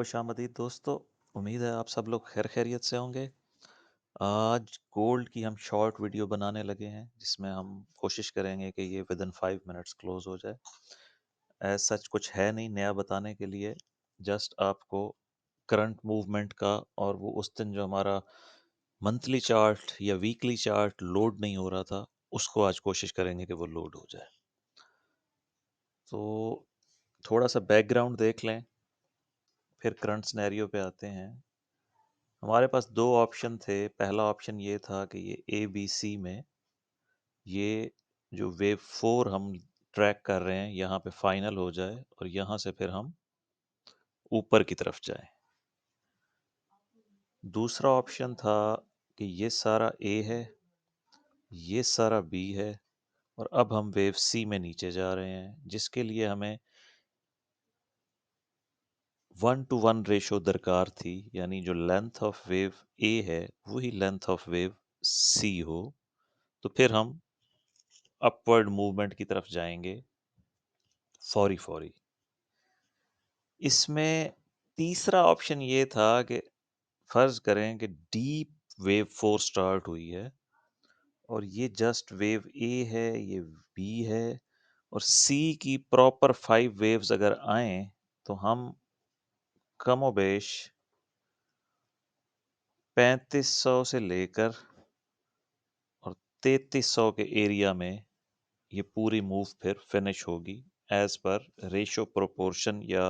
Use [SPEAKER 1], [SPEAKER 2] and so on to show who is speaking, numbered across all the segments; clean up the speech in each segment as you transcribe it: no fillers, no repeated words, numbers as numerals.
[SPEAKER 1] खुशामदीद दोस्तों। उम्मीद है आप सब लोग खैर खैरियत से होंगे। आज गोल्ड की हम शॉर्ट वीडियो बनाने लगे हैं जिसमें हम कोशिश करेंगे कि ये विद इन 5 मिनट्स क्लोज हो जाए। एज सच कुछ है नहीं नया बताने के लिए, जस्ट आपको करंट मूवमेंट का और वो उस दिन जो हमारा मंथली चार्ट या वीकली चार्ट लोड नहीं हो रहा था, उसको आज कोशिश करेंगे कि वो लोड हो जाए। तो थोड़ा सा बैकग्राउंड देख लें, फिर करंट सिनेरियो पे आते हैं। हमारे पास दो ऑप्शन थे। पहला ऑप्शन ये था कि ये ए बी सी में ये जो वेव 4 हम ट्रैक कर रहे हैं यहाँ पे फाइनल हो जाए और यहाँ से फिर हम ऊपर की तरफ जाएं। दूसरा ऑप्शन था कि ये सारा ए है, ये सारा बी है और अब हम वेव सी में नीचे जा रहे हैं, जिसके लिए हमें 1:1 रेशो दरकार थी, यानी जो लेंथ ऑफ वेव ए है वही लेंथ ऑफ वेव सी हो, तो फिर हम अपवर्ड मूवमेंट की तरफ जाएंगे फौरी फौरी। इसमें तीसरा ऑप्शन ये था कि फर्ज करें कि डीप वेव 4 स्टार्ट हुई है और ये जस्ट वेव ए है, ये बी है और सी की प्रॉपर 5 वेव्स अगर आए तो हम कमोबेश 3500 से लेकर और 3300 के एरिया में ये पूरी मूव फिर फिनिश होगी एज पर रेशो प्रोपोर्शन, या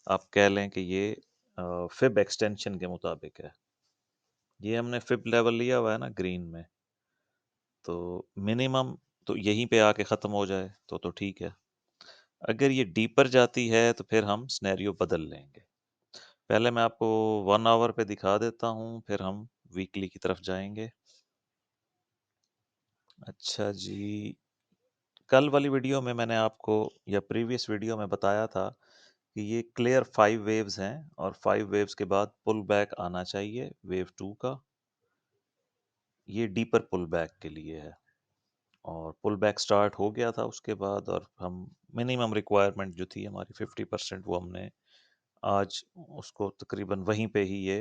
[SPEAKER 1] आप कह लें कि ये फिब एक्सटेंशन के मुताबिक है। ये हमने फिब लेवल लिया हुआ है ना ग्रीन में, तो मिनिमम तो यहीं पे आके ख़त्म हो जाए तो ठीक है। अगर ये डीपर जाती है तो फिर हम सिनेरियो बदल लेंगे। पहले मैं आपको 1 आवर पे दिखा देता हूँ, फिर हम वीकली की तरफ जाएंगे। अच्छा जी, कल वाली वीडियो में मैंने आपको या प्रीवियस वीडियो में बताया था कि ये क्लियर 5 वेव्स हैं और 5 वेव्स के बाद पुल बैक आना चाहिए वेव 2 का। ये डीपर पुल बैक के लिए है और पुल बैक स्टार्ट हो गया था उसके बाद, और हम मिनिमम रिक्वायरमेंट जो थी हमारी 50%, वो हमने आज उसको तकरीबन वहीं पे ही ये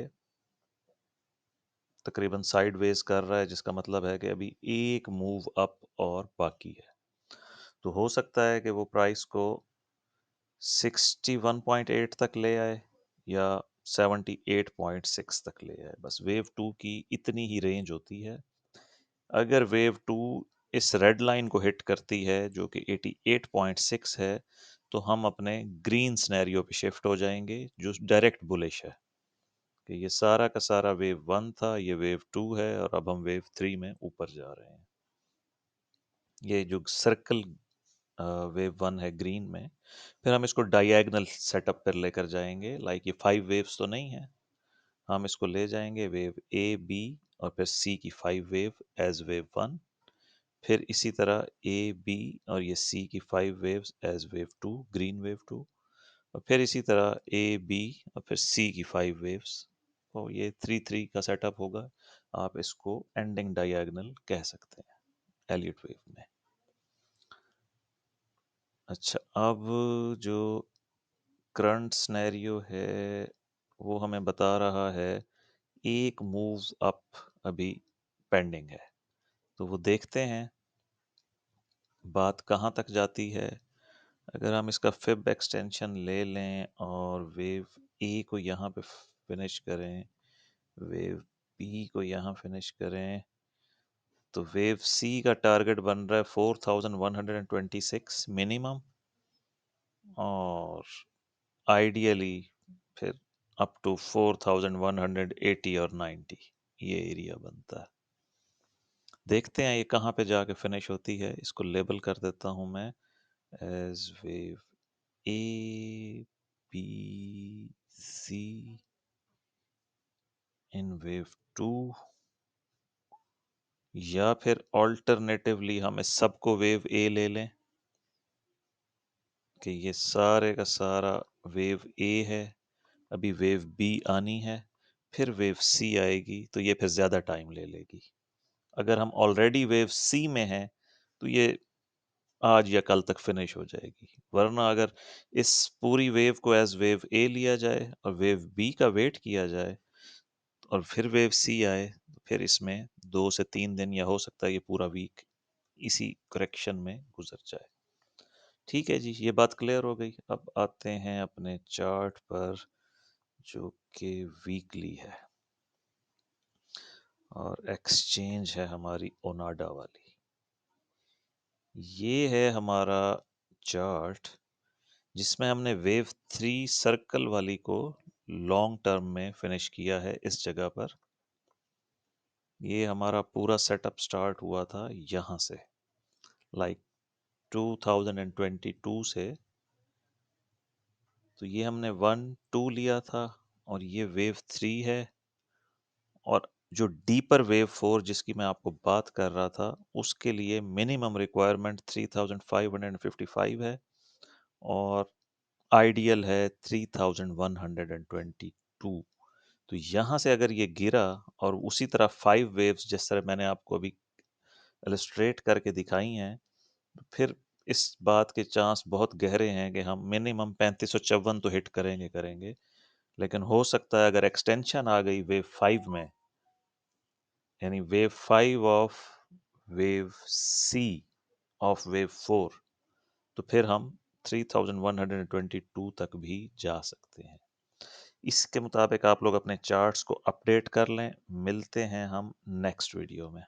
[SPEAKER 1] तकरीबन साइडवेज कर रहा है, जिसका मतलब है कि अभी एक मूव अप और बाकी है। तो हो सकता है कि वो प्राइस को 61.8 तक ले आए या 78.6 तक ले आए। बस वेव 2 की इतनी ही रेंज होती है। अगर वेव 2 इस रेड लाइन को हिट करती है जो कि 88.6 है, तो हम अपने ग्रीन सिनेरियो पे शिफ्ट हो जाएंगे जो डायरेक्ट बुलिश है कि ये सारा का सारा वेव 1 था, ये वेव 2 है और अब हम वेव 3 में ऊपर जा रहे हैं। ये जो सर्कल वेव 1 है ग्रीन में, फिर हम इसको डायगोनल सेटअप पर लेकर जाएंगे। लाइक ये 5 वेव्स तो नहीं है, हम इसको ले जाएंगे वेव ए बी और फिर सी की 5 वेव एज वेव 1, फिर इसी तरह ए बी और ये सी की 5 waves as wave 2, green wave 2, और फिर इसी तरह ए बी और फिर सी की 5 वेव्स। तो ये 3-3 का सेटअप होगा। आप इसको एंडिंग डायगोनल कह सकते हैं एलियट वेव में। अच्छा, अब जो करंट सिनेरियो है वो हमें बता रहा है एक मूव अप अभी पेंडिंग है, तो वो देखते हैं बात कहाँ तक जाती है। अगर हम इसका फिब एक्सटेंशन ले लें और वेव ए को यहाँ पे फिनिश करें, वेव बी को यहाँ फिनिश करें, तो वेव सी का टारगेट बन रहा है 4126 मिनिमम, और आइडियली फिर अप टू 4180 और 90 ये एरिया बनता है। देखते हैं ये कहाँ पे जाके फिनिश होती है। इसको लेबल कर देता हूँ मैं as wave A B C in wave 2, या फिर ऑल्टरनेटिवली हम इस सबको वेव ए ले लें कि ये सारे का सारा वेव ए है, अभी वेव बी आनी है, फिर वेव सी आएगी, तो ये फिर ज़्यादा टाइम ले लेगी। अगर हम ऑलरेडी वेव सी में हैं तो ये आज या कल तक फिनिश हो जाएगी। वरना अगर इस पूरी वेव को एज़ वेव ए लिया जाए और वेव बी का वेट किया जाए और फिर वेव सी आए, तो फिर इसमें 2 से 3 दिन या हो सकता है ये पूरा वीक इसी करेक्शन में गुज़र जाए। ठीक है जी, ये बात क्लियर हो गई। अब आते हैं अपने चार्ट पर जो कि वीकली है और एक्सचेंज है हमारी ओनाडा वाली। ये है हमारा चार्ट जिसमें हमने वेव 3 सर्कल वाली को लॉन्ग टर्म में फिनिश किया है इस जगह पर। ये हमारा पूरा सेटअप स्टार्ट हुआ था यहाँ से, लाइक 2022 से। तो ये हमने 1, 2 लिया था और ये वेव 3 है और जो डीपर वेव 4 जिसकी मैं आपको बात कर रहा था, उसके लिए मिनिमम रिक्वायरमेंट 3555 है और आइडियल है 3122। तो यहाँ से अगर ये गिरा और उसी तरह 5 वेव्स जिस तरह मैंने आपको अभी इलस्ट्रेट करके दिखाई हैं, तो फिर इस बात के चांस बहुत गहरे हैं कि हम मिनिमम 3554 तो हिट करेंगे करेंगे। लेकिन हो सकता है अगर एक्सटेंशन आ गई वेव 5 में, यानी wave 5 of wave C of wave 4, तो फिर हम 3122 तक भी जा सकते हैं। इसके मुताबिक आप लोग अपने चार्ट्स को अपडेट कर लें। मिलते हैं हम नेक्स्ट वीडियो में।